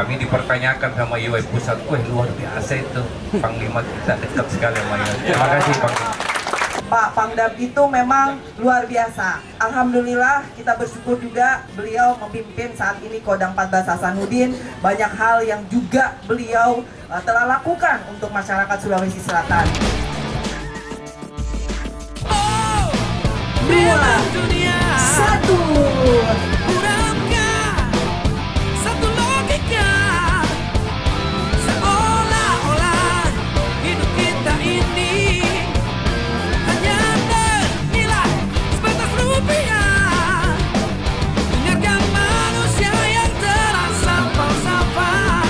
kami dipertanyakan sama IWI Pusat, wah luar biasa itu Panglima kita dekat sekali sama IWI. Terima kasih Panglima. Pak Pangdam itu memang luar biasa. Alhamdulillah kita bersyukur juga beliau memimpin saat ini Kodam 14 Hasanuddin. Banyak hal yang juga beliau telah lakukan untuk masyarakat Sulawesi Selatan. Dua, satu. Satu logika, seolah-olah hidup kita ini hanya bernilai sebatas rupiah. Dengarkan manusia yang telah sampah-sampah,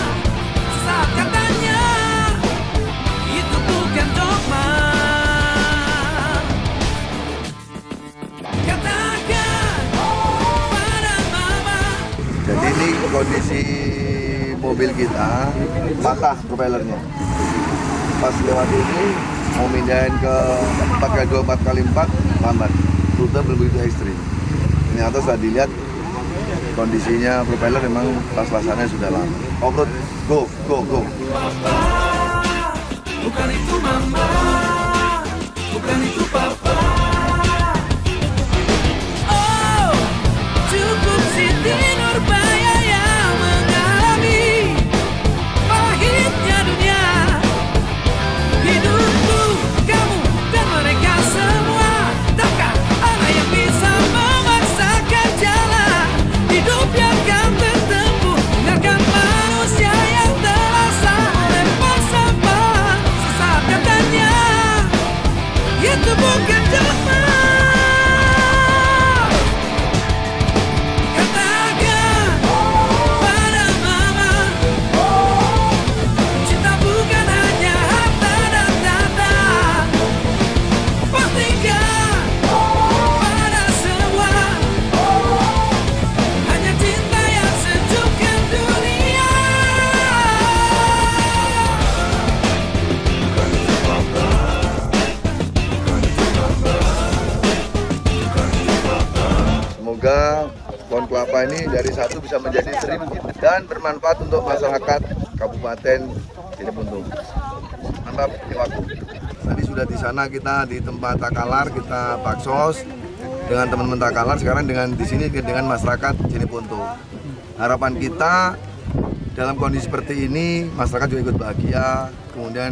saat katanya itu bukan dogma. Jadi ini kondisi mobil kita patah propellernya. Pas lewat ini mau mindahin ke 4x2 4x4 lambat. Rute begitu ekstrim. Ternyata setelah dilihat kondisinya propeller memang pas-pasannya sudah lama. Off-road, go. Bukan itu mama, bukan itu papa. Oh, cukup Siti Nurbaya yang mengalami pahitnya dunia. Hidupku, kamu, dan mereka semua. Takkan ada yang bisa memaksakan jalan hidup yang akan tertempuh. Dengarkan manusia yang terasa lempar sampah. Sesaat katanya itu bukan dogma. Katakan pada mama, cinta bukan hanya harta dan tata. Pastikan pada semua hanya cinta yang sejukkan dunia. Semoga pohon kelapa ini dari 1 bisa menjadi 1000 dan bermanfaat untuk masyarakat Kabupaten Jeneponto. Mantap, waktu. Tadi sudah di sana kita di tempat Takalar, kita baksos dengan teman-teman Takalar, sekarang dengan di sini dengan masyarakat Jeneponto. Harapan kita dalam kondisi seperti ini masyarakat juga ikut bahagia, kemudian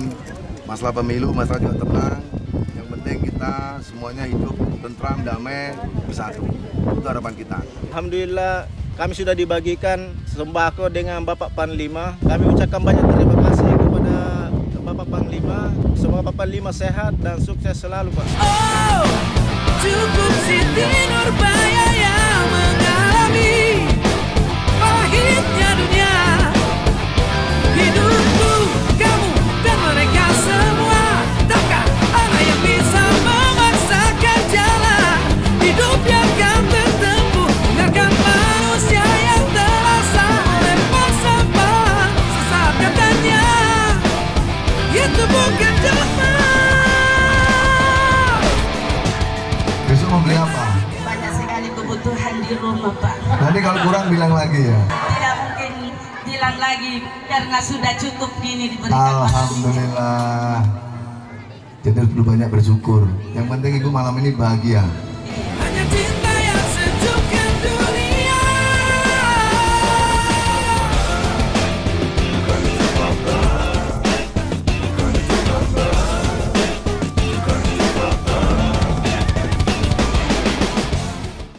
masalah pemilu masyarakat juga tenang. Yang penting kita semuanya hidup tentram, damai, bersatu. Itu harapan kita. Alhamdulillah kami sudah dibagikan sembako dengan Bapak Panglima. Kami ucapkan banyak terima kasih kepada Bapak Panglima. Semoga Bapak Panglima sehat dan sukses selalu, Pak. Oh, cukup Siti Nurbaya yang mengalami pahitnya dunia. Hidupku, kamu, dan mereka semua. Takkan ada yang bisa memaksakan jalan hidup yang akan tertempuh. Dengarkan manusia yang terasa lempar sampah. Sesaat katanya itu bukan dogma. Besok mau beli apa? Banyak sekali kebutuhan di rumah, Pak. Nanti kalau kurang bilang lagi ya. Tidak mungkin bilang lagi karena sudah cukup ini diberikan. Alhamdulillah. Jadi harus banyak bersyukur. Yang penting ibu malam ini bahagia.